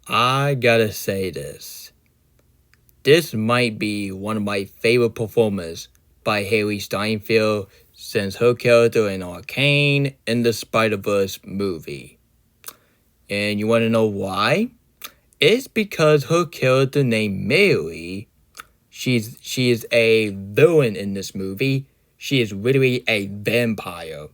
I gotta say this. This might be one of my favorite performances by Haley Steinfeld since her character in Arcane in the Spider-Verse movie. And you wanna know why? It's because her character named Mary, she is a villain in this movie. She is literally a vampire.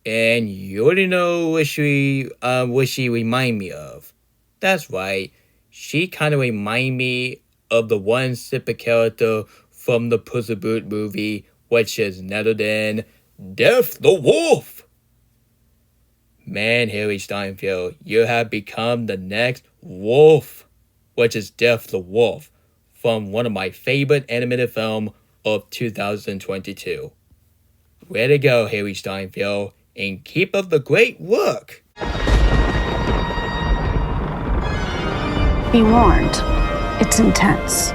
And you already know what she remind me of. That's right. She kind of remind me of the one super character from the Puss in Boot movie, which is none other than Death the Wolf. Man, Harry Steinfeld, you have become the next wolf, which is Death the Wolf, from one of my favorite animated films of 2022. Way to go, Harry Steinfeld, and keep up the great work. Be warned, it's intense.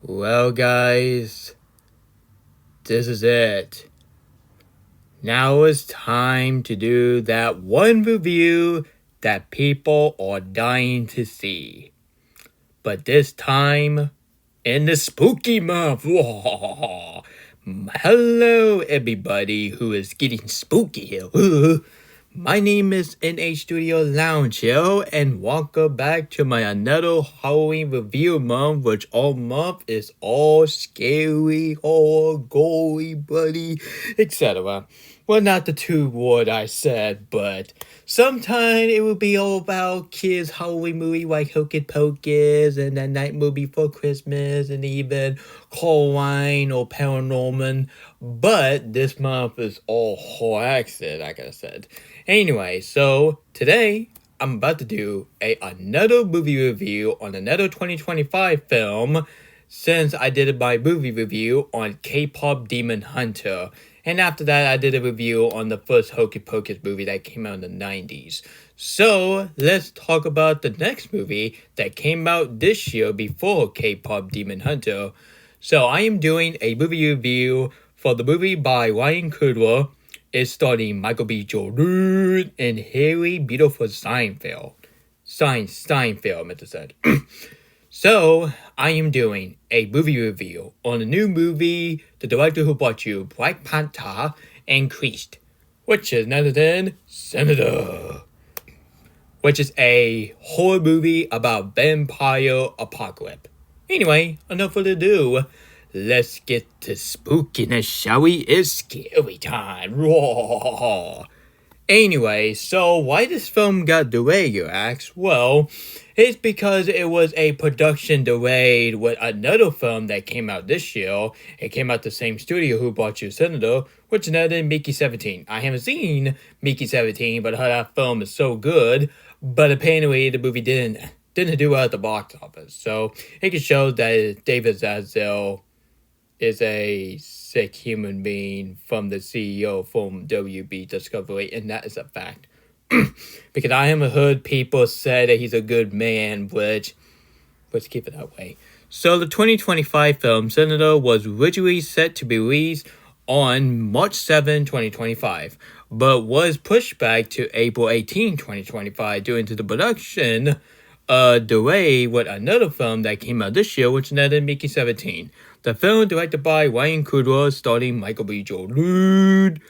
Well, guys, this is it. Now it's time to do that one review that people are dying to see. But this time, in the spooky month. Hello, everybody who is getting spooky here. My name is NH Studio Lounge here, and welcome back to my another Halloween review month, which all month is all scary, horror, gory, bloody, etc. Well, not the two word I said, but sometime it will be all about kids' Halloween movie like Hocus Pocus and that night movie for Christmas and even Coraline or Paranorman. But this month is all horror accent, like I said. Anyway, so today I'm about to do another movie review on another 2025 film since I did my movie review on K-pop Demon Hunter. And after that, I did a review on the first Hocus Pocus movie that came out in the 90s. So, let's talk about the next movie that came out this year before K-pop Demon Hunter. So, I am doing a movie review for the movie by Ryan Coogler. It's starring Michael B. Jordan and Harry Beautiful Steinfeld. Steinfeld, I meant to say. So, I am doing a movie review on a new movie, the director who brought you Black Panther and Christ, which is none other than Senator, which is a horror movie about vampire apocalypse. Anyway, enough further ado, let's get to spookiness, shall we? It's scary time. Raw. Anyway, so why this film got delayed, you ask? Well, it's because it was a production delayed with another film that came out this year. It came out the same studio who brought you Senator, which is another than Mickey 17. I haven't seen Mickey 17, but I heard that film is so good. But apparently the movie didn't do well at the box office. So it can show that David Zaslav is a sick human being from the CEO from WB Discovery, and that is a fact. Because I haven't heard people say that he's a good man, which, let's keep it that way. So the 2025 film Senator was originally set to be released on March 7, 2025, but was pushed back to April 18, 2025 due to the production delay with another film that came out this year, which is another Mickey 17. The film directed by Ryan Coogler, starring Michael B. Jordan,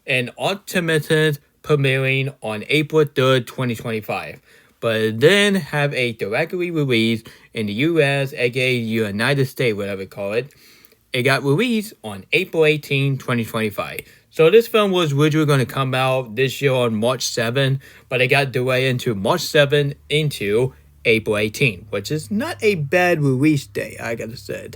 and ultimately premiering on April 3rd, 2025. But then have a directly release in the US, aka United States, whatever you call it. It got released on April 18, 2025. So this film was originally going to come out this year on March 7, but it got delayed into March 7 into April 18, which is not a bad release date, I gotta say.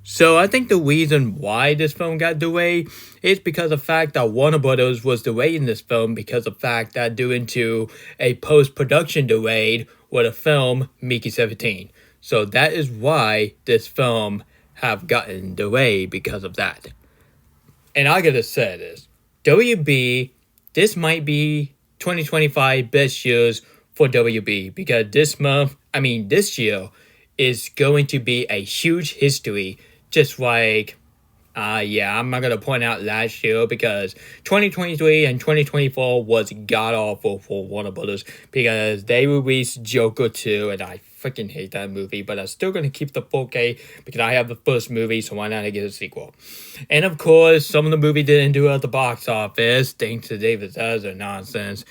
So I think the reason why this film got delayed is because of the fact that Warner Brothers was delaying this film because of the fact that due to a post-production delayed with a film, Mickey 17. So that is why this film have gotten delayed because of that. And I gotta say this, WB, this might be 2025 best years for WB because this year is going to be a huge history, just like I'm not gonna point out last year because 2023 and 2024 was god awful for Warner Brothers because they released Joker 2 and I freaking hate that movie, but I'm still gonna keep the 4K because I have the first movie, so why not get a sequel? And of course, some of the movie didn't do at the box office thanks to David Zaslav nonsense.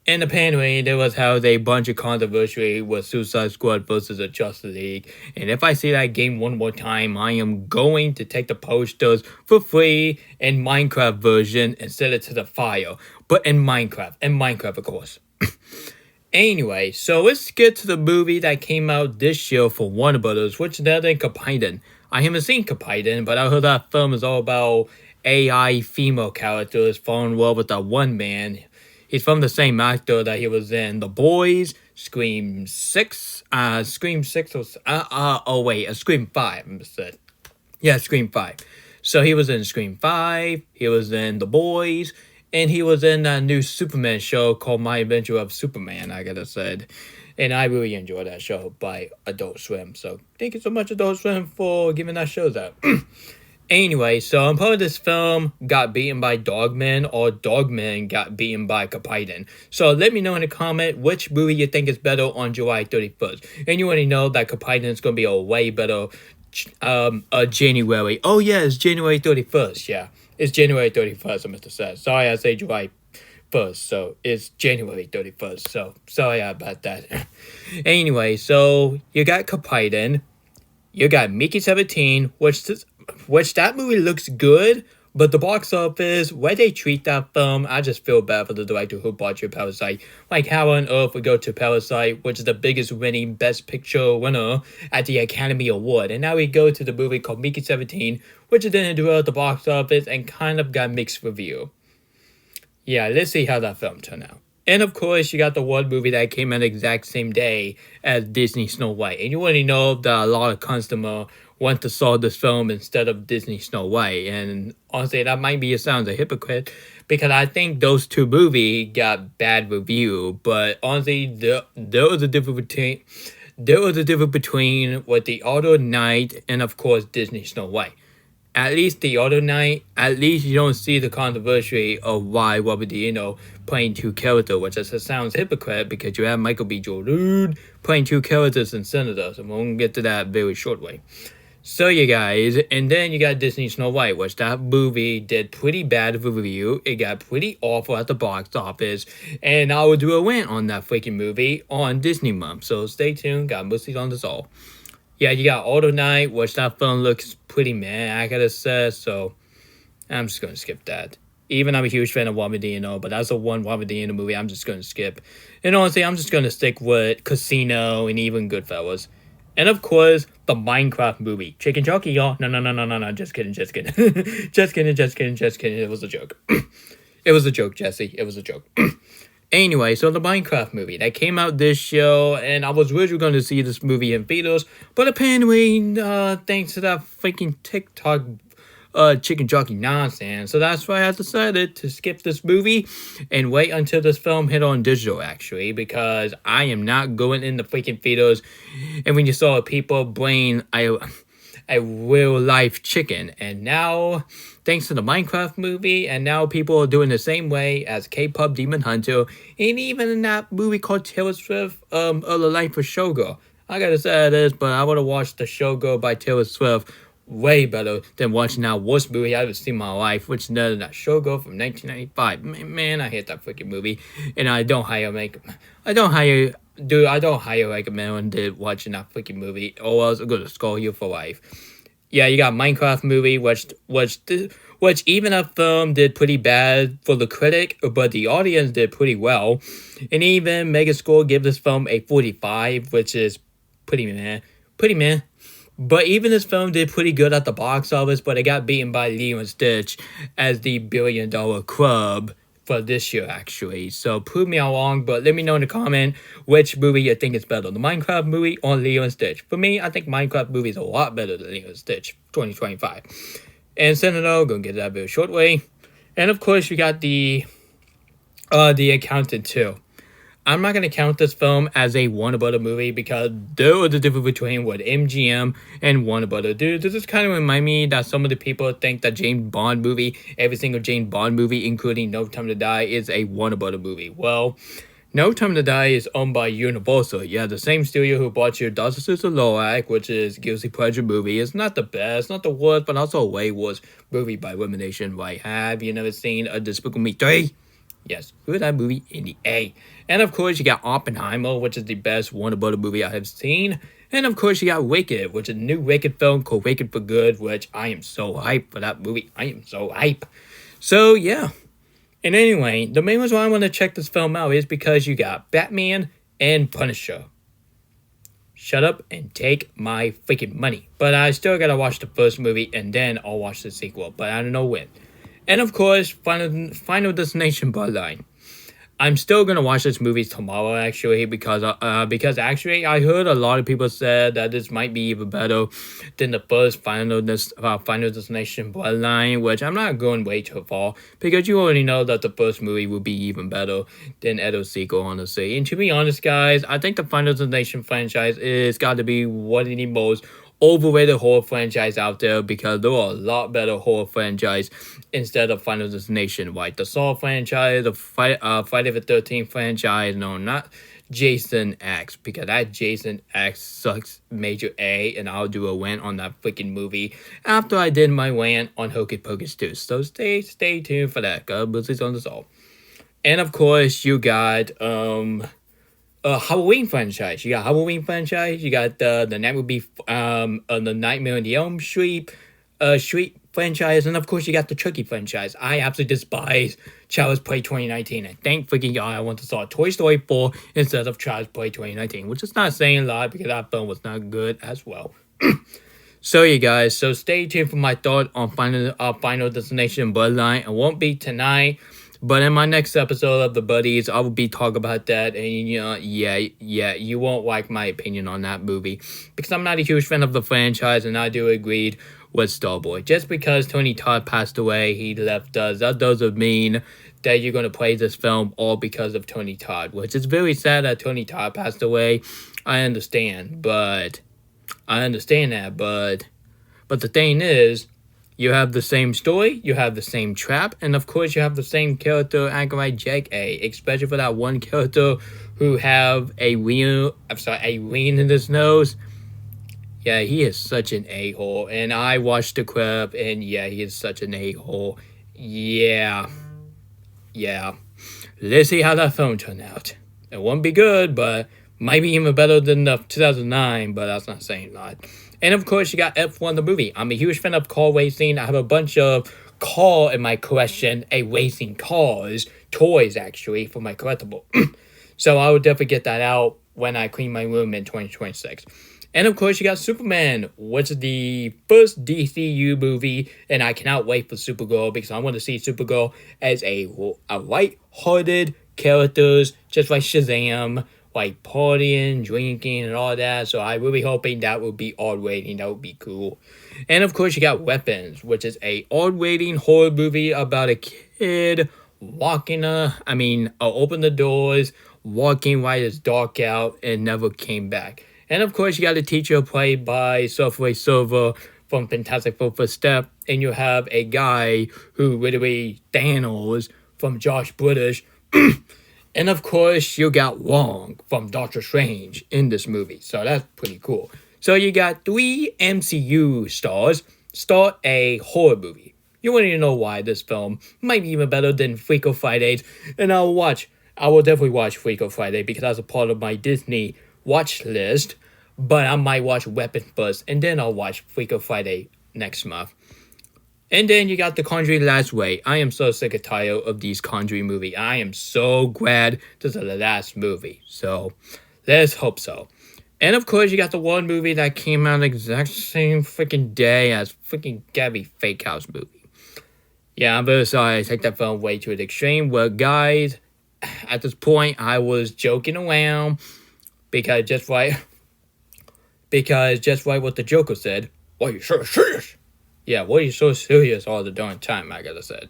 And apparently, there was held a bunch of controversy with Suicide Squad versus the Justice League. And if I see that game one more time, I am going to take the posters for free in Minecraft version and set it to the fire. But in Minecraft, of course. Anyway, so let's get to the movie that came out this year for Warner Brothers, which is another Cuphead. I haven't seen Cuphead, but I heard that film is all about AI female characters falling in love with that one man. He's from the same actor that he was in The Boys, Scream 6, Scream 5, instead. Yeah, Scream 5. So he was in Scream 5, he was in The Boys, and he was in that new Superman show called My Adventure of Superman, I gotta say. And I really enjoyed that show by Adult Swim. So thank you so much, Adult Swim, for giving that show out. Anyway, so I'm part of this film got beaten by Dogman or Dogman got beaten by Cuphead. So let me know in the comment which movie you think is better on July 31st. And you already know that Cuphead is going to be a way better January. Oh yeah, it's January 31st. Yeah, it's January 31st, I must have said. Sorry, I say July 1st, so it's January 31st. So sorry about that. Anyway, so you got Cuphead. You got Mickey 17, which that movie looks good, but the box office, where they treat that film, I just feel bad for the director who bought your Parasite. Like, how on earth would go to Parasite, which is the biggest winning Best Picture winner at the Academy Award, and now we go to the movie called Mickey 17, which didn't do well at the box office and kind of got mixed review. Yeah, let's see how that film turned out. And of course, you got the one movie that came out the exact same day as Disney Snow White. And you already know that a lot of customers want to saw this film instead of Disney Snow White. And honestly, that might be a sound of a hypocrite because I think those two movies got bad review. But honestly, there was a difference between what The Other Night and of course Disney Snow White. At least The Other Night, at least you don't see the controversy of why Robert De Niro playing two characters, which just sounds hypocrite because you have Michael B. Jordan playing two characters in Senator, so we'll get to that very shortly. So you guys, and then you got Disney Snow White, which that movie did pretty bad review. It got pretty awful at the box office, and I will do a rant on that freaking movie on Disney Month, so stay tuned, got mostly on this all. Yeah, you got Other Night, which that film looks pretty meh, I gotta say, so I'm just gonna skip that. Even I'm a huge fan of Robert De Niro, but that's the one Robert De Niro movie I'm just gonna skip. And honestly, I'm just gonna stick with Casino and even Goodfellas. And of course, the Minecraft movie. Chicken Jockey, y'all. No, just kidding. just kidding. It was a joke. It was a joke, Jesse. It was a joke. Anyway, so the Minecraft movie that came out this year, and I was originally going to see this movie in theaters, but apparently, thanks to that freaking TikTok chicken jockey nonsense, so that's why I decided to skip this movie and wait until this film hit on digital, actually, because I am not going in the freaking theaters. And when you saw people bring a real life chicken, and now thanks to the Minecraft movie, and now people are doing the same way as K-pop Demon Hunter, and even in that movie called Taylor Swift, The Life of Showgirl. I gotta say this, but I would have watched the Showgirl by Taylor Swift way better than watching that worst movie I've ever seen in my life, which is that Showgirl from 1995. Man, I hate that freaking movie, and I don't highly recommend watching that freaking movie, or else I'm gonna scold you for life. Yeah, you got Minecraft movie, which even a film did pretty bad for the critic, but the audience did pretty well. And even Megascore gave this film a 45, which is pretty meh. But even this film did pretty good at the box office, but it got beaten by Lilo and Stitch as the $1 billion club for this year, actually. So prove me wrong, but let me know in the comment which movie you think is better, the Minecraft movie or Lilo and Stitch. For me, I think Minecraft movie is a lot better than Lilo and Stitch 2025. And Sentinel, gonna get that very shortly. And of course, you got the Accountant too. I'm not gonna count this film as a Warner Brother movie because there was a difference between what MGM and Warner Brother do. This is kind of remind me that some of the people think that James Bond movie, every single James Bond movie, including No Time to Die, is a Warner Brother movie. Well, No Time to Die is owned by Universal. Yeah, the same studio who bought your Dr. Sister Lorac, which is Guilty Pleasure movie. It's not the best, not the worst, but also a way worse movie by elimination. Right? Have you never seen a Despicable Me 3? Yes, who is that movie in the A? And of course, you got Oppenheimer, which is the best Warner Brother movie I have seen. And of course, you got Wicked, which is a new Wicked film called Wicked for Good, which I am so hyped for that movie. I am so hyped. So, yeah. And anyway, the main reason why I want to check this film out is because you got Batman and Punisher. Shut up and take my freaking money. But I still gotta watch the first movie and then I'll watch the sequel, but I don't know when. And of course, Final Destination Bloodline. I'm still gonna watch this movie tomorrow, actually, because actually I heard a lot of people said that this might be even better than the first Final Destination Bloodline, which I'm not going way too far because you already know that the first movie will be even better than Edo's sequel, honestly. And to be honest, guys, I think the Final Destination franchise is got to be one of the most overrated horror franchise out there because there are a lot better horror franchise instead of Final Destination, like the Saw franchise, the Friday the 13th franchise. No, not Jason X, because that Jason X sucks major A, and I'll do a rant on that freaking movie after I did my rant on Hocus Pocus 2. So stay tuned for that. God bless on us all. And of course, you got Halloween franchise. You got Halloween franchise. You got the Nightmare on the Elm Street franchise, and of course you got the Chucky franchise. I absolutely despise Child's Play 2019, and thank freaking God I want to saw Toy Story 4 instead of Child's Play 2019, which is not saying a lot because that film was not good as well. So you guys, so stay tuned for my thought on Final Destination Bloodline. It won't be tonight. But in my next episode of The Buddies, I will be talking about that. And, you won't like my opinion on that movie. Because I'm not a huge fan of the franchise, and I do agree with Starboy. Just because Tony Todd passed away, he left us. That doesn't mean that you're going to play this film all because of Tony Todd. Which is very sad that Tony Todd passed away. I understand that. But the thing is, you have the same story, you have the same trap, and of course you have the same character acting like Jack A. Especially for that one character who have a ring in his nose. Yeah, he is such an a-hole. And I watched the clip, and yeah, he is such an a-hole. Yeah. Let's see how that film turned out. It won't be good, but might be even better than the 2009, but that's not saying a lot. And of course, you got F1 the movie. I'm a huge fan of car racing. I have a bunch of car in my collection, racing cars, toys actually, for my collectible. So I will definitely get that out when I clean my room in 2026. And of course, you got Superman, which is the first DCU movie, and I cannot wait for Supergirl because I want to see Supergirl as a light-hearted characters, just like Shazam, like partying, drinking, and all that. So I'm really hoping that will be R-rating. That would be cool. And of course, you got Weapons, which is a R-rating horror movie about a kid open the doors, walking while it's dark out, and never came back. And of course, you got a teacher played by Software Silver from Fantastic Four First Step, and you have a guy who literally Thanos from Josh British. And of course, you got Wong from Doctor Strange in this movie. So that's pretty cool. So you got 3 MCU stars start a horror movie. You want to know why this film might be even better than Freako Fridays. And I will definitely watch Freako Friday because that's a part of my Disney watch list. But I might watch Weapons first, and then I'll watch Freako Friday next month. And then you got The Conjuring Last Way. I am so sick and tired of these Conjuring movies. I am so glad this is the last movie. So, let's hope so. And of course, you got the one movie that came out the exact same freaking day as freaking Gabby Fake House movie. Yeah, I'm very sorry I take that film way to the extreme. Well, guys, at this point, I was joking around because just like what the Joker said, why are you so serious? Yeah, why are you so serious all the darn time, I gotta say.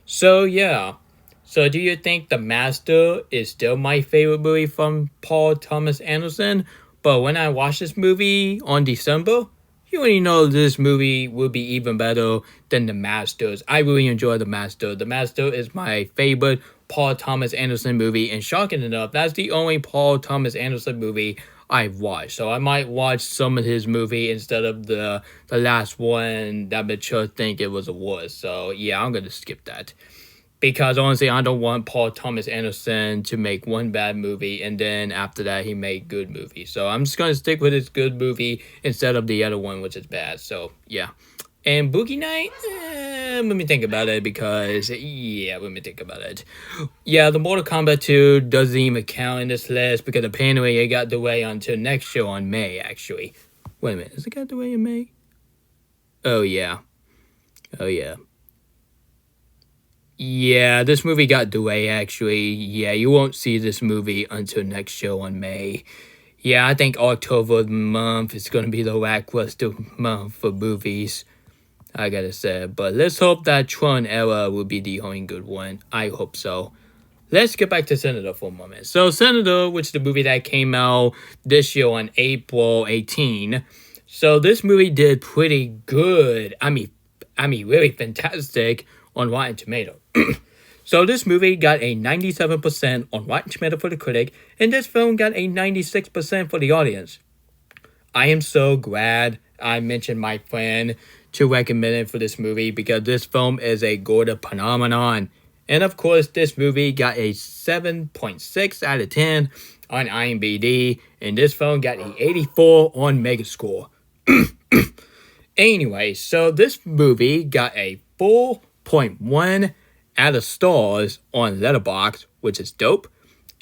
So, yeah. So, do you think The Master is still my favorite movie from Paul Thomas Anderson? But when I watched this movie on December, you already know this movie will be even better than The Masters. I really enjoy The Master. The Master is my favorite Paul Thomas Anderson movie, and shocking enough, that's the only Paul Thomas Anderson movie I've watched. So I might watch some of his movie instead of the last one that mature think it was a worst. So yeah, I'm gonna skip that. Because honestly, I don't want Paul Thomas Anderson to make one bad movie and then after that he made good movies. So I'm just gonna stick with his good movie instead of the other one which is bad. So yeah. And Boogie Night, let me think about it let me think about it. Yeah, the Mortal Kombat 2 doesn't even count in this list because apparently it got delayed until next year on May, actually. Wait a minute, is it got delayed in May? Oh yeah. Yeah, this movie got delayed actually. Yeah, you won't see this movie until next show on May. Yeah, I think October month is gonna be the lackluster month for movies. I gotta say, but let's hope that Tron era will be the only good one. I hope so. Let's get back to Senator for a moment. So Senator, which is the movie that came out this year on April 18. So this movie did pretty good. I mean, really fantastic on Rotten Tomato. So this movie got a 97% on Rotten Tomato for the critic, and this film got a 96% for the audience. I am so glad I mentioned my friend to recommend it for this movie because this film is a Gorda phenomenon. And of course, this movie got a 7.6 out of 10 on IMDb, and this film got an 84 on Megascore. Anyway, so this movie got a 4.1 out of stars on Letterboxd, which is dope.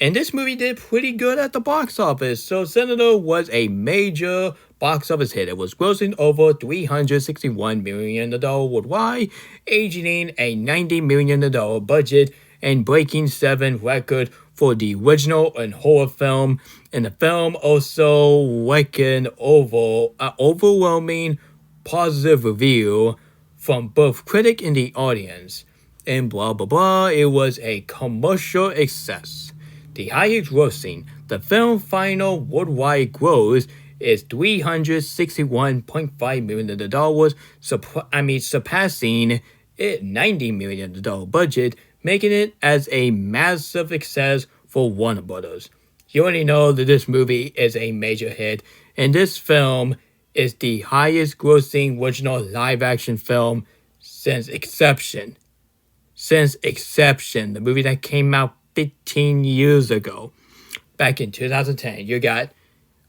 And this movie did pretty good at the box office. So Senator was a major box office hit. It was grossing over $361 million worldwide, achieving a $90 million budget and breaking 7 record for the original and horror film. And the film also reckoned overwhelming positive review from both critic and the audience. And blah blah blah, it was a commercial success. The highest grossing, the film final worldwide gross is $361.5 million, surpassing its $90 million budget, making it as a massive success for Warner Brothers. You already know that this movie is a major hit, and this film is the highest grossing original live action film since Inception. The movie that came out 15 years ago. Back in 2010, you got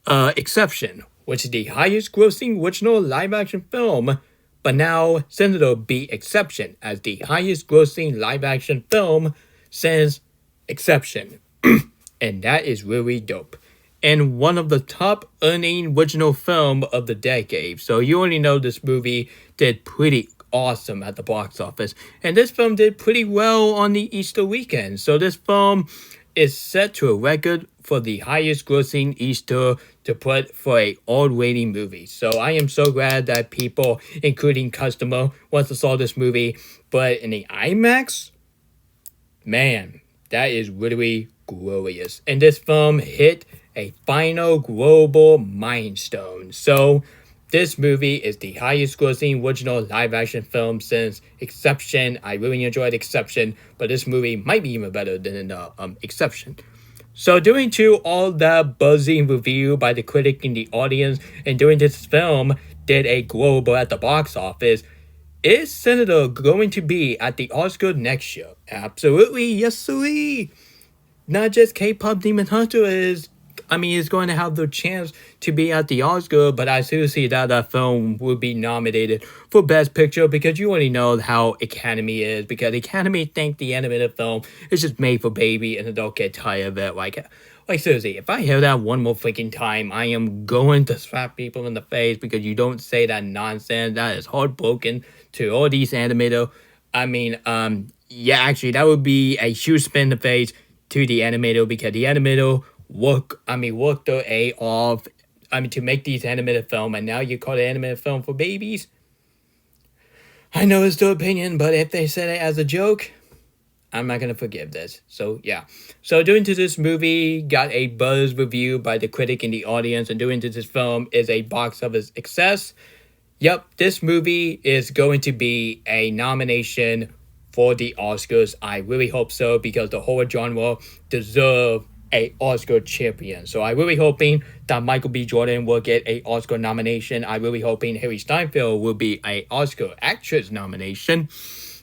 Inception, which is the highest grossing original live action film, but now Senator beat Inception as the highest grossing live action film since Inception. And that is really dope. And one of the top earning original film of the decade. So you already know this movie did pretty awesome at the box office. And this film did pretty well on the Easter weekend. So this film is set to a record for the highest grossing Easter to put for a R-rated movie. So I am so glad that people, including customer, once they saw this movie. But in the IMAX, man, that is really glorious. And this film hit a final global milestone. So this movie is the highest grossing original live action film since Inception. I really enjoyed Inception, but this movie might be even better than Inception. So due to all that buzzing review by the critic and the audience, and doing this film did a global at the box office, is Senator going to be at the Oscar next year? Absolutely, yes sir. Not just K-pop Demon Hunter is going to have the chance to be at the Oscar, but I seriously doubt that film will be nominated for Best Picture because you already know how Academy is, because Academy think the animated film is just made for baby and they'll get tired of it. Like seriously, if I hear that one more freaking time, I am going to slap people in the face because you don't say that nonsense. That is heartbroken to all these animator Yeah, actually, that would be a huge spin in the face to the animator because the animator worked their A off, to make these animated film, and now you call it animated film for babies? I know it's their opinion, but if they said it as a joke, I'm not gonna forgive this. So yeah. So Doing to this movie got a buzz review by the critic and the audience, and Doing to this film is a box office success. Yep, this movie is going to be a nomination for the Oscars. I really hope so because the horror genre deserve a Oscar champion. So I'm really hoping that Michael B. Jordan will get a Oscar nomination. I'm really hoping Harry Steinfeld will be a Oscar actress nomination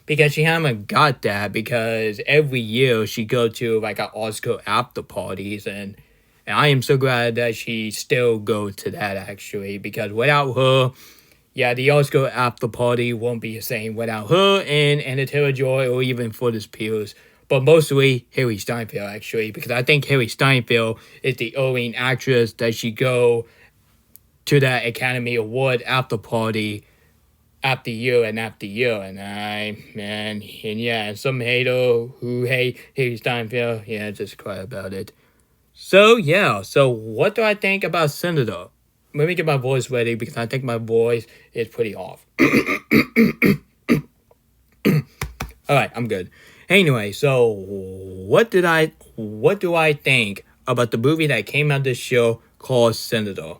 because she haven't got that because every year she go to like an Oscar after parties and I am so glad that she still go to that actually because without her, yeah, the Oscar after party won't be the same without her and Anna Taylor-Joy or even Florence Pugh. But mostly Harry Steinfeld, actually, because I think Harry Steinfeld is the only actress that should go to that Academy Award after party after year and after year. And some hater who hate Harry Steinfeld, yeah, just cry about it. So, yeah, so what do I think about Senator? Let me get my voice ready because I think my voice is pretty off. Alright, I'm good. Anyway, so what do I think about the movie that came out this show called Senator?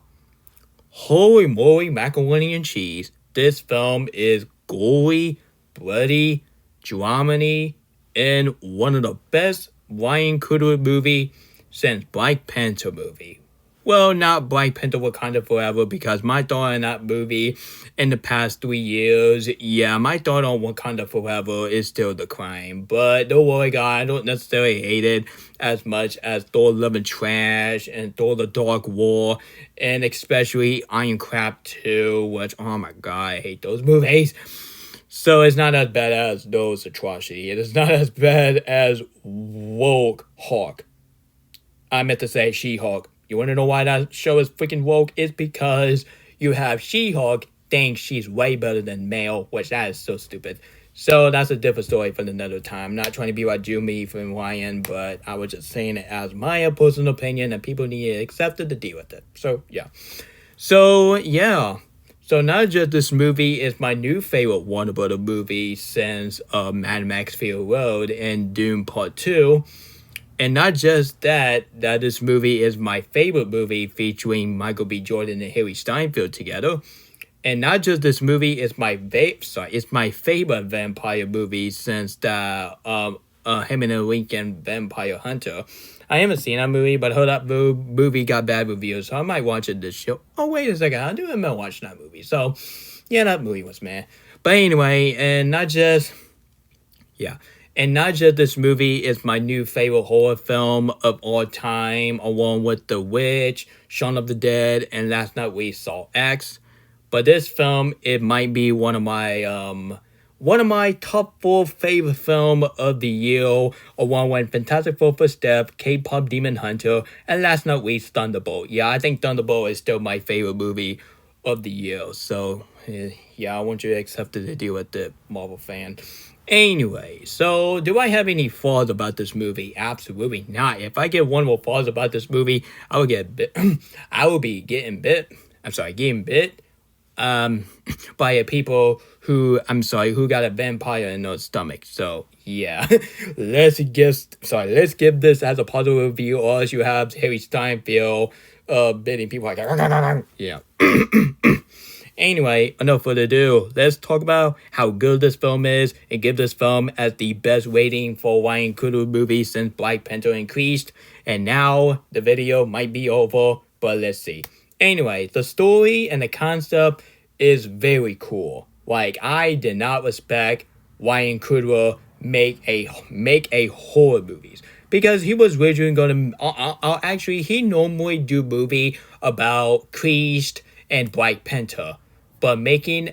Holy moly, macaroni and cheese. This film is gory, bloody, dramedy, and one of the best Ryan Coogler movie since Black Panther movie. Well, not Black Panther Wakanda Forever because my thought on that movie in the past 3 years, yeah, my thought on Wakanda Forever is still the crime. But don't worry, guys, I don't necessarily hate it as much as Thor Love and Trash and Thor The Dark War and especially Iron Crab 2, which, oh my god, I hate those movies. So it's not as bad as those atrocities. It is not as bad as Woke Hawk. I meant to say She-Hulk. You want to know why that show is freaking woke? It's because you have She-Hulk think she's way better than male, which that is so stupid. So that's a different story for another time. I'm not trying to be like Jimmy from Ryan, but I was just saying it as my personal opinion and people need to accept it to deal with it. So, yeah. So, yeah. So not just this movie is my new favorite Warner Bros. Movie since Mad Max Fury Road and Dune Part 2. And not just that this movie is my favorite movie featuring Michael B. Jordan and Harry Steinfeld together. And not just this movie is it's my favorite vampire movie since the him and the Lincoln Vampire Hunter. I haven't seen that movie, but I heard that movie got bad reviews, so I might watch it this show. Oh, wait a second, I do remember watching that movie. So, yeah, that movie was meh. But anyway, and not just this movie is my new favorite horror film of all time, along with The Witch, Shaun of the Dead, and Last Night We Saw X. But this film, it might be one of my top 4 favorite film of the year, along with Fantastic Four First Step, K-Pop Demon Hunter, and Last Night We Saw Thunderbolt. Yeah, I think Thunderbolt is still my favorite movie of the year. So, yeah, I want you to accept it to deal with the Marvel fan. Anyway, so do I have any flaws about this movie? Absolutely not. If I get one more flaws about this movie, I will get bit. I will be getting bit by a people who got a vampire in their stomach. So yeah, let's give this as a positive review, or else you have Harry Steinfeld bidding people like yeah. Anyway, enough further ado, let's talk about how good this film is and give this film as the best rating for Ryan Coogler movie since Black Panther increased. And now the video might be over, but let's see. Anyway, the story and the concept is very cool. Like, I did not expect Ryan Coogler make a horror movies. Because he was originally going to... he normally do movie about Priest and Black Panther. But making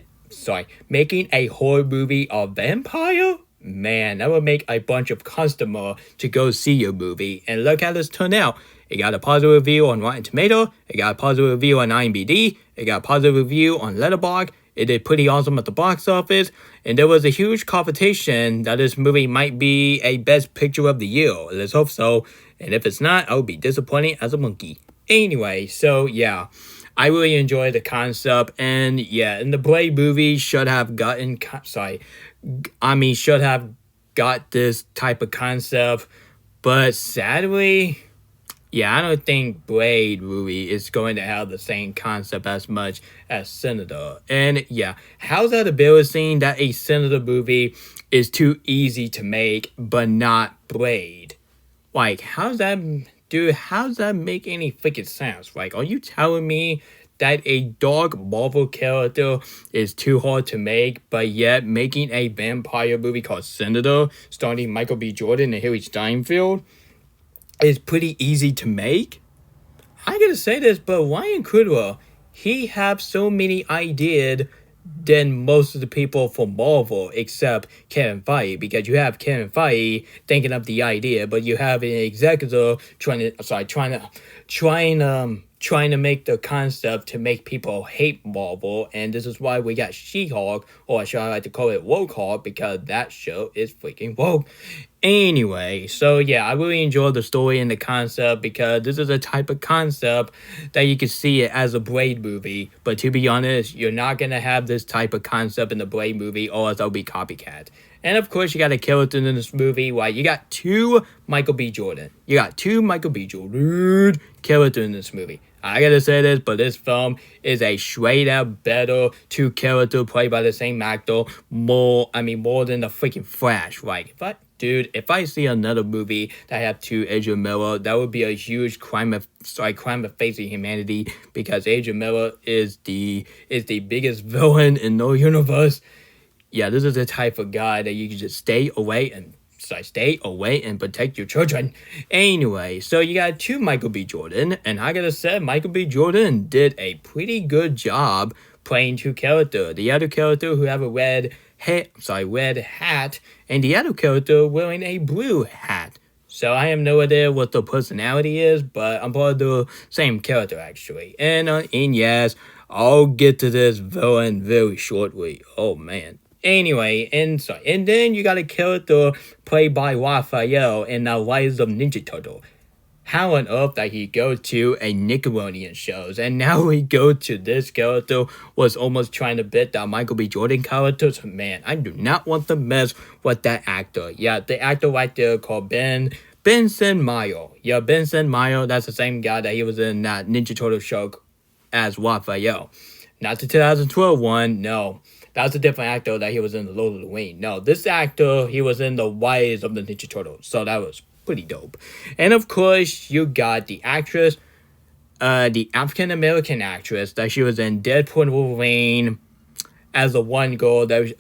a horror movie of vampire? Man, that would make a bunch of customers to go see your movie. And look how this turned out. It got a positive review on Rotten Tomatoes. It got a positive review on IMDb. It got a positive review on Letterboxd. It did pretty awesome at the box office, and there was a huge competition that this movie might be a Best Picture of the Year. Let's hope so. And if it's not, I'll be disappointed as a monkey. Anyway, so yeah, I really enjoyed the concept, and yeah, and the Blade movie should have should have got this type of concept, but sadly, yeah, I don't think Blade movie is going to have the same concept as much as Senator. And yeah, how's that embarrassing that a Senator movie is too easy to make, but not Blade? Like, how's that make any freaking sense? Like, are you telling me that a dark Marvel character is too hard to make, but yet making a vampire movie called Senator, starring Michael B. Jordan and Harry Steinfeld, is pretty easy to make? I gotta say this, but Ryan Coogler, he have so many ideas than most of the people from Marvel, except Kevin Feige, because you have Kevin Feige thinking up the idea, but you have an executive trying to make the concept to make people hate Marvel, and this is why we got She-Hulk, or should I like to call it Woke-Hulk, because that show is freaking woke. Anyway, so yeah, I really enjoyed the story and the concept, because this is a type of concept that you can see it as a Blade movie, but to be honest, you're not going to have this type of concept in the Blade movie, or else it'll be copycat. And of course, you got a character in this movie, right? You got two Michael B. Jordan characters in this movie. I gotta say this, but this film is a straight out better two character played by the same actor. More than the freaking Flash, right? If I see another movie that have two Ezra Miller, that would be a huge crime of facing humanity, because Ezra Miller is the biggest villain in the universe. Yeah, this is the type of guy that you can just stay away and protect your children. Anyway, so you got two Michael B. Jordan, and I gotta say, Michael B. Jordan did a pretty good job playing two characters. The other character who have a red hat, and the other character wearing a blue hat. So I have no idea what the personality is, but I'm part of the same character actually. And yes, I'll get to this villain very shortly. Oh man. Anyway, and then you got a character played by Raphael in the Rise of Ninja Turtle. How on earth that he go to a Nickelodeon shows, and now we go to this character was almost trying to beat that Michael B. Jordan character. So man, I do not want to mess with that actor. Yeah, the actor right there called Benson Mayo. Yeah, Benson Mayo, that's the same guy that he was in that Ninja Turtle show as Raphael. Not the 2012 one, no. That was a different actor that he was in the Lord of the Rings. No, this actor, he was in the Rise of the Ninja Turtles. So that was pretty dope. And of course, you got the actress, the African-American actress that she was in Deadpool and Wolverine as the one girl that was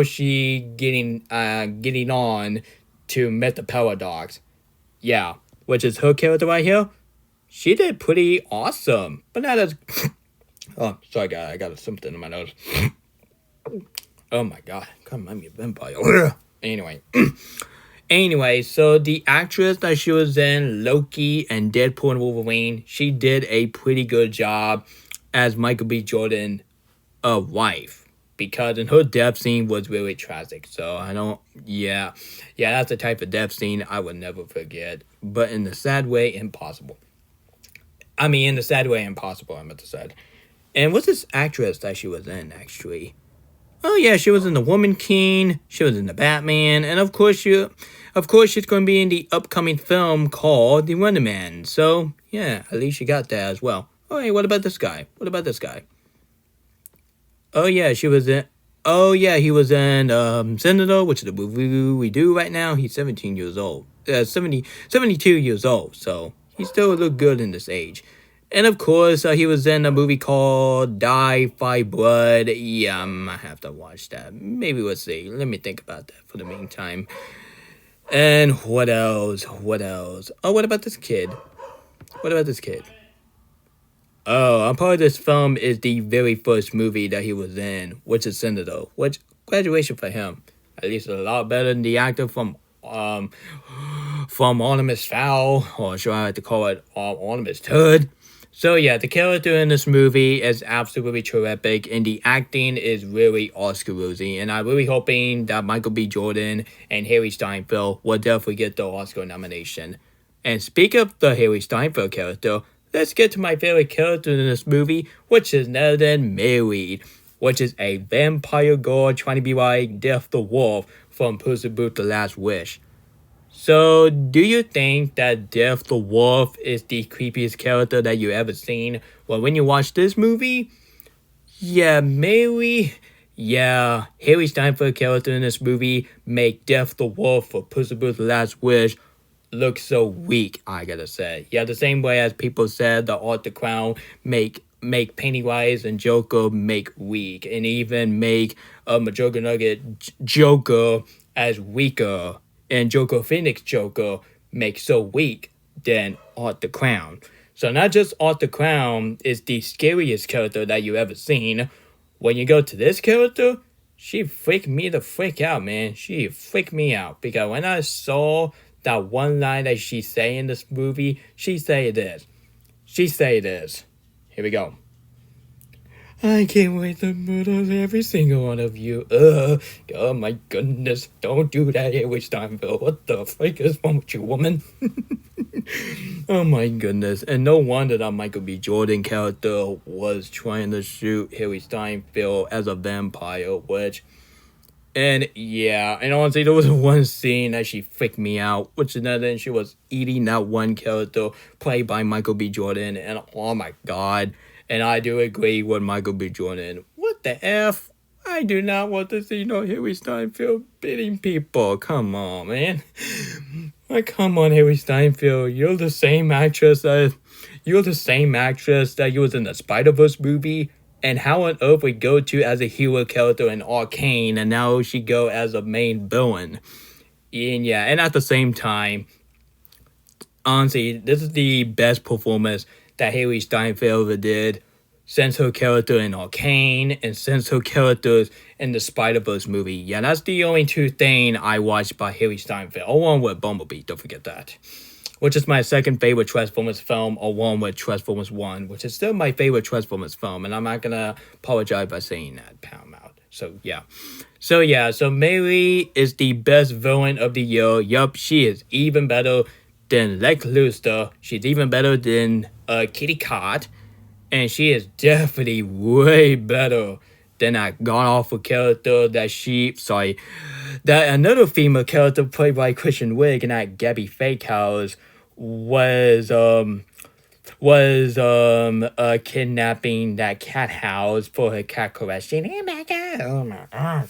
she getting on to meet the Paradox. Yeah, which is her character right here. She did pretty awesome, but not as... Oh, sorry, guys. I got something in my nose. Oh, my God. Come on, me a vampire. Anyway, so the actress that she was in, Loki and Deadpool and Wolverine, she did a pretty good job as Michael B. Jordan's wife. Because in her death scene was really tragic. So I don't... Yeah, that's the type of death scene I would never forget. But in the sad way, impossible. I meant to say. And what's this actress that she was in, actually? Oh, yeah, she was in The Woman King. She was in The Batman. And, of course, she's going to be in the upcoming film called The Wonder Man. So, yeah, at least she got that as well. Oh, hey, what about this guy? Oh, yeah, he was in Senator, which is the movie we do right now. He's 72 years old. So he still look good in this age. And of course, he was in a movie called Die, Fight, Blood. Yeah, I have to watch that. Maybe we'll see. Let me think about that for the meantime. And what else? Oh, what about this kid? Oh, a part of this film is the very first movie that he was in, which is Senator. Which, graduation for him. At least a lot better than the actor from Artemis Fowl, or should I like to call it Artemis Turd. So yeah, the character in this movie is absolutely terrific, and the acting is really Oscar-worthy. And I'm really hoping that Michael B. Jordan and Harry Steinfeld will definitely get the Oscar nomination. And speak of the Harry Steinfeld character, let's get to my favorite character in this movie, which is none other than Mary, which is a vampire girl trying to be like Death the Wolf from Puss in Boots: The Last Wish. So, do you think that Death the Wolf is the creepiest character that you ever seen? Well, when you watch this movie, yeah, maybe, yeah, Harry Steinfeld character in this movie make Death the Wolf for Puss in Boots: The Last Wish look so weak, I gotta say. Yeah, the same way as people said the Art the Clown make Pennywise and Joker make weak, and even make Joker Nugget Joker as weaker, and Joker Phoenix Joker make so weak than Art the Clown. So not just Art the Clown is the scariest character that you ever seen. When you go to this character, she freaked me the frick out, man. She freaked me out because when I saw that one line that she say in this movie, she say this. She say this. Here we go. I can't wait to murder every single one of you. Oh my goodness. Don't do that, Harry Steinfeld. What the frick is wrong with you, woman? Oh my goodness. And no wonder that Michael B. Jordan character was trying to shoot Harry Steinfeld as a vampire, which... And yeah, and honestly, there was one scene that she freaked me out, which is that she was eating that one character played by Michael B. Jordan, and oh my god. And I do agree with Michael B. Jordan. What the F? I do not want to see no Harry Steinfeld beating people. Come on, man. Like, come on, Harry Steinfeld. You're the same actress that you was in the Spider-Verse movie. And how on earth would go to as a hero character in Arcane, and now she go as a main villain. And yeah, and at the same time, honestly, this is the best performance that Harry Steinfeld ever did since her character in Arcane and since her characters in the Spider-Verse movie. Yeah, that's the only two things I watched by Harry Steinfeld. Along with Bumblebee, don't forget that. Which is my second favorite Transformers film, along with Transformers 1, which is still my favorite Transformers film, and I'm not gonna apologize by saying that, Paramount. So Mary is the best villain of the year. Yup, she is even better than Lex Luthor. She's even better than Kitty Cat, and she is definitely way better than that god-awful character that another female character played by Kristen Wiig and that Gabby Fakehouse was kidnapping that cat house for her cat caressing. Oh my god.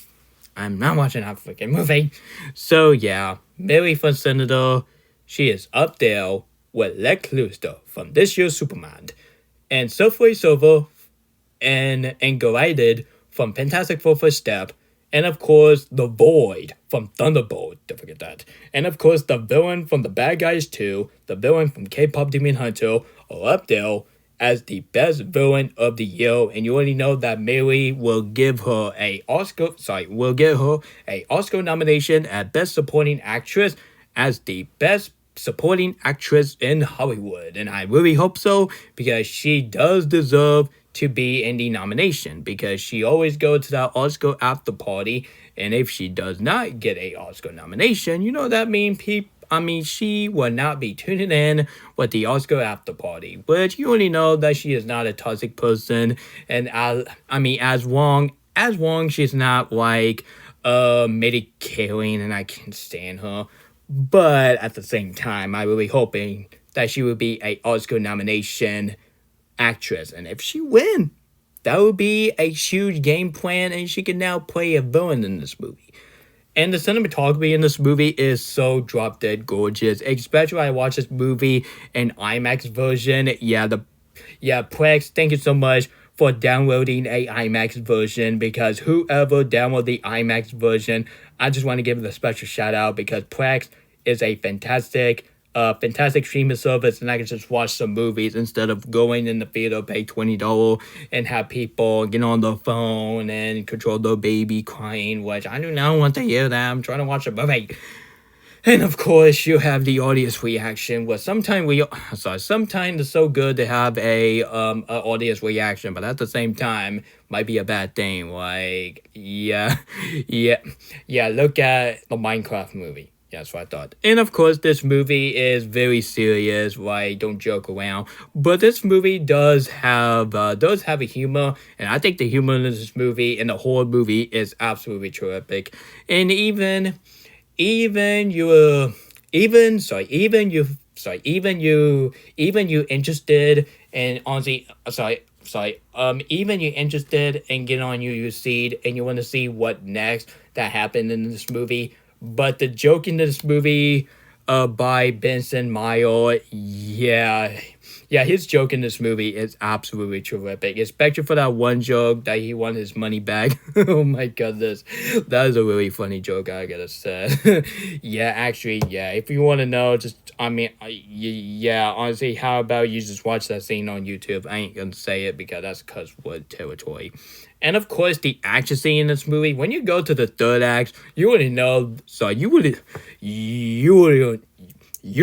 I'm not watching that freaking movie. So yeah, Mary von Senator, she is up there with Lex Luthor from this year's Superman, and Silver Silver and Glided from Fantastic Four First Step, and of course, the Void from Thunderbolt, don't forget that. And of course, the villain from The Bad Guys 2, the villain from K-Pop Demon Hunter, are up there as the best villain of the year. And you already know that Mary will give her a Oscar nomination at Best Supporting Actress as the best supporting actress in Hollywood. And I really hope so, because she does deserve to be in the nomination, because she always goes to that Oscar after party, and if she does not get a Oscar nomination, you know that means she will not be tuning in with the Oscar after party, which you already know that she is not a toxic person, and as long she's not like medicating, and I can't stand her, but at the same time, I'm really hoping that she will be a Oscar nomination actress, and if she win, that would be a huge game plan, and she can now play a villain in this movie. And the cinematography in this movie is so drop dead gorgeous, especially when I watched this movie in IMAX version. Plex, thank you so much for downloading a IMAX version, because whoever downloaded the IMAX version, I just want to give it a special shout out, because Plex is a fantastic streaming service, and I can just watch some movies instead of going in the theater, pay $20, and have people get on the phone and control their baby crying, which I do not want to hear that. I'm trying to watch a movie. And of course, you have the audience reaction. Well, sometimes it's so good to have a audience reaction, but at the same time, might be a bad thing. Like, yeah, yeah, yeah. Look at the Minecraft movie. Yeah, that's what I thought. And of course, this movie is very serious. Right? Don't joke around. But this movie does have a humor, and I think the humor in this movie and the whole movie is absolutely terrific. And even you even you interested in honestly even you interested in getting on your seed and you want to see what next that happened in this movie, but the joke in this movie by Benson Mile, yeah, his joke in this movie is absolutely terrific, especially for that one joke that he won his money back. Oh my goodness, that is a really funny joke, I gotta say. Yeah, actually, yeah, if you want to know, yeah, honestly, how about you just watch that scene on YouTube? I ain't gonna say it because that's cuss word territory. And of course, the action scene in this movie, when you go to the third act, you already know, you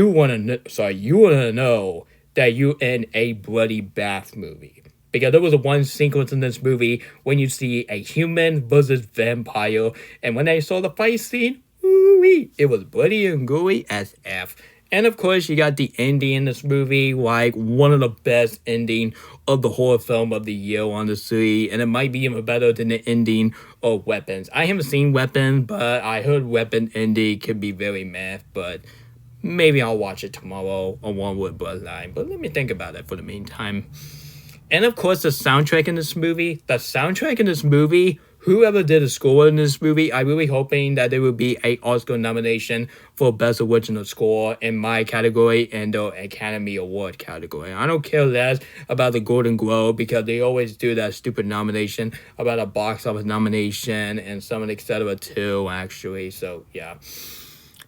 want to know that you in a bloody bath movie. Because there was one sequence in this movie when you see a human versus vampire, and when I saw the fight scene, ooh-wee, it was bloody and gooey as F. And of course, you got the ending in this movie, like one of the best ending of the horror film of the year, honestly. And it might be even better than the ending of Weapons. I haven't seen Weapons, but I heard Weapon ending can be very meh, but maybe I'll watch it tomorrow on One Wood Bloodline. But let me think about it for the meantime. And of course, the soundtrack in this movie, whoever did the score in this movie, I'm really hoping that there will be a Oscar nomination for Best Original Score in my category and the Academy Award category. I don't care less about the Golden Globe because they always do that stupid nomination about a box office nomination and some etc. too, actually. So, yeah.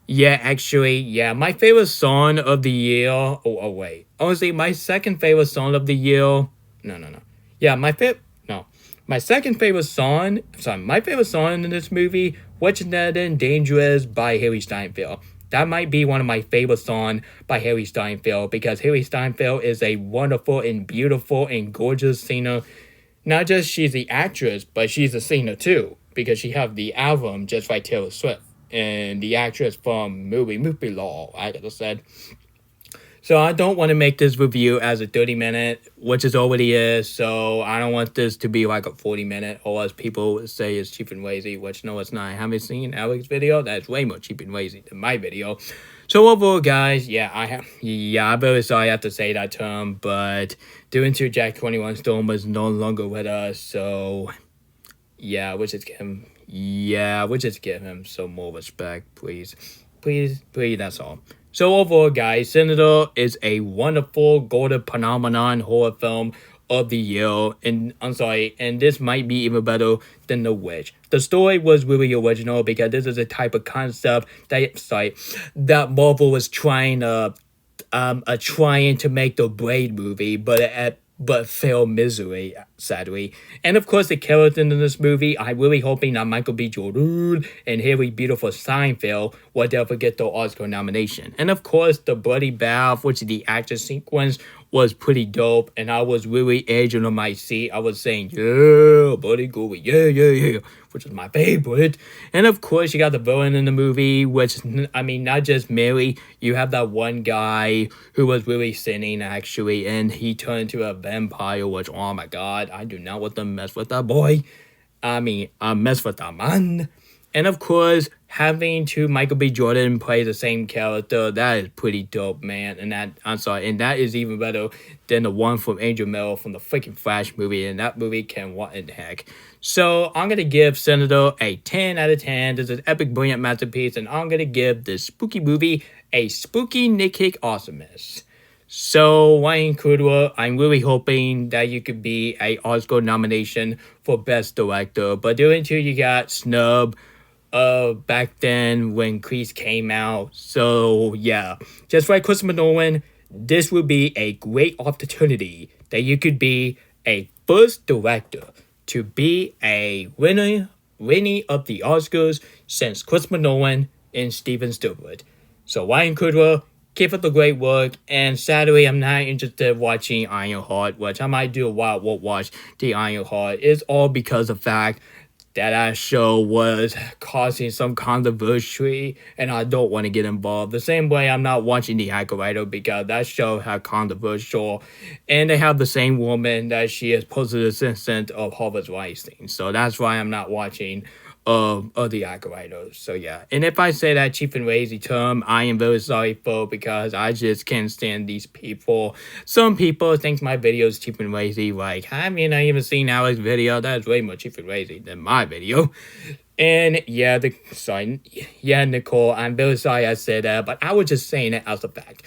Yeah, actually, yeah. My favorite song of the year. Oh, wait. Honestly, my second favorite song of the year. No. Yeah, my second favorite song. Sorry, my favorite song in this movie, "What's That and Dangerous" by Harry Steinfeld. That might be one of my favorite songs by Harry Steinfeld because Harry Steinfeld is a wonderful and beautiful and gorgeous singer. Not just she's the actress, but she's a singer too because she have the album just like Taylor Swift and the actress from movie Law, I gotta said. So I don't want to make this review as a 30-minute, which it already is. So I don't want this to be like a 40-minute, or as people say it's cheap and lazy, which no, it's not. I haven't seen Alex's video. That's way more cheap and lazy than my video. So overall, guys, I'm very sorry I have to say that term, but due to Jack 21 Storm is no longer with us, so yeah, we just give him some more respect, please. Please, that's all. So overall, guys, Senator is a wonderful golden phenomenon horror film of the year, and this might be even better than The Witch. The story was really original because this is a type of concept that Marvel was trying to make the Blade movie, but failed miserably, sadly. And of course, the characters in this movie, I'm really hoping that Michael B. Jordan and Harry Beautiful Steinfeld will never get the Oscar nomination. And of course, the bloody bath, which is the action sequence, was pretty dope, and I was really edging on my seat. I was saying, yeah, buddy, go, yeah, which is my favorite. And of course, you got the villain in the movie, which, I mean, not just Mary. You have that one guy who was really sinning, actually, and he turned into a vampire, which, oh my god, I do not want to mess with that boy. I mess with that man. And of course, having Michael B. Jordan play the same character, that is pretty dope, man. And that is even better than the one from Angel Mel from the freaking Flash movie. And that movie what in the heck. So I'm gonna give Senator a 10 out of 10. This is epic, brilliant masterpiece, and I'm gonna give this spooky movie a spooky Nick Kick awesomeness. So, Ryan Coogler, I'm really hoping that you could be a Oscar nomination for Best Director. But doing too, you got snub back then when Crease came out. So, yeah. Just like Christopher Nolan, this would be a great opportunity that you could be a first director to be a winner of the Oscars since Christopher Nolan and Steven Spielberg. So Ryan Coogler, keep up the great work. And sadly, I'm not interested in watching Ironheart, which I might do a while. We'll watch the Ironheart. It's all because of the fact that show was causing some controversy, and I don't want to get involved. The same way I'm not watching The Acolyte because that show had controversial, and they have the same woman that she is supposedly the assistant of Harvey Weinstein. So that's why I'm not watching of The Acolyte. So yeah, and if I say that cheap and lazy term, I am very sorry for, because I just can't stand these people. Some people think my video is cheap and lazy. Like, have you not even seen Alex's video? That is way more cheap and lazy than my video. And yeah, Nicole, I'm very sorry I said that, but I was just saying it as a fact.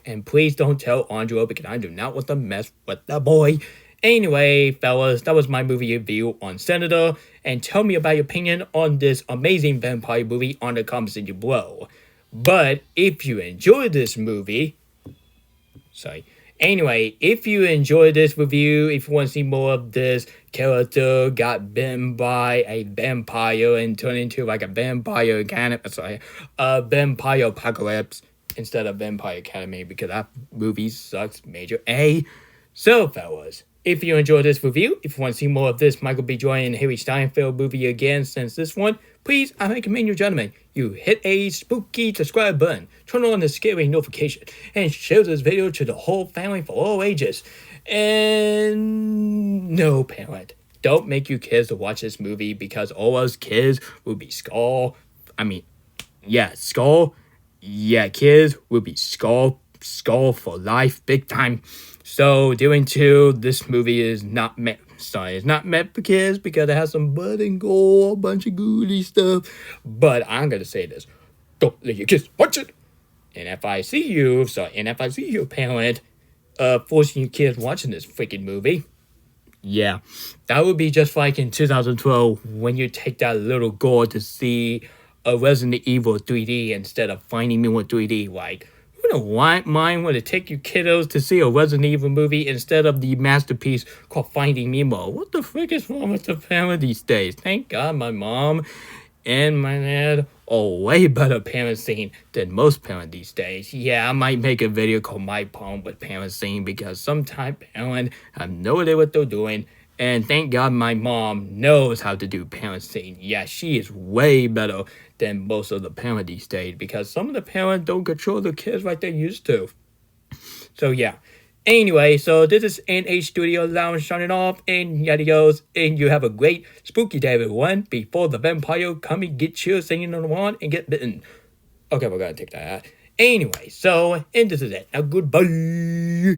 And please don't tell Andrew, because I do not want to mess with the boy. Anyway, fellas, that was my movie review on Senator, and tell me about your opinion on this amazing vampire movie on the comments section below. But if you enjoyed this movie, if you enjoyed this review, if you want to see more of this character got bitten by a vampire and turned into like a vampire vampire apocalypse instead of Vampire Academy, because that movie sucks major A. So, fellas, if you enjoyed this review, if you want to see more of this Michael B. Jordan and Harry Steinfeld movie again since this one, please, I recommend you gentlemen, you hit a spooky subscribe button, turn on the scary notification, and share this video to the whole family for all ages. And no, parent, don't make your kids to watch this movie, because all those kids will be kids will be skull for life, big time. So, doing two, this movie is not meant. It's not meant for kids because it has some blood and gore, a bunch of goody stuff. But I'm gonna say this: don't let your kids watch it. And if I see you, parent, forcing your kids watching this freaking movie, yeah, that would be just like in 2012 when you take that little gore to see a Resident Evil 3D instead of Finding Nemo 3D, like. Mine would take you kiddos to see a Resident Evil movie instead of the masterpiece called Finding Nemo. What the frick is wrong with the family these days? Thank God my mom and my dad are way better parenting than most parents these days. Yeah, I might make a video called My Problem with Parenting, because sometimes parents have no idea what they're doing. And thank God my mom knows how to do parenting. Yeah, she is way better than most of the parents these days, because some of the parents don't control their kids like they used to. So yeah. Anyway, so this is NH Studio Lounge signing off, and adios, and you have a great spooky day, everyone, before the vampire come and get you singing on the wand and get bitten. Okay, we're gonna take that out. Anyway, so, and this is it. Now, goodbye.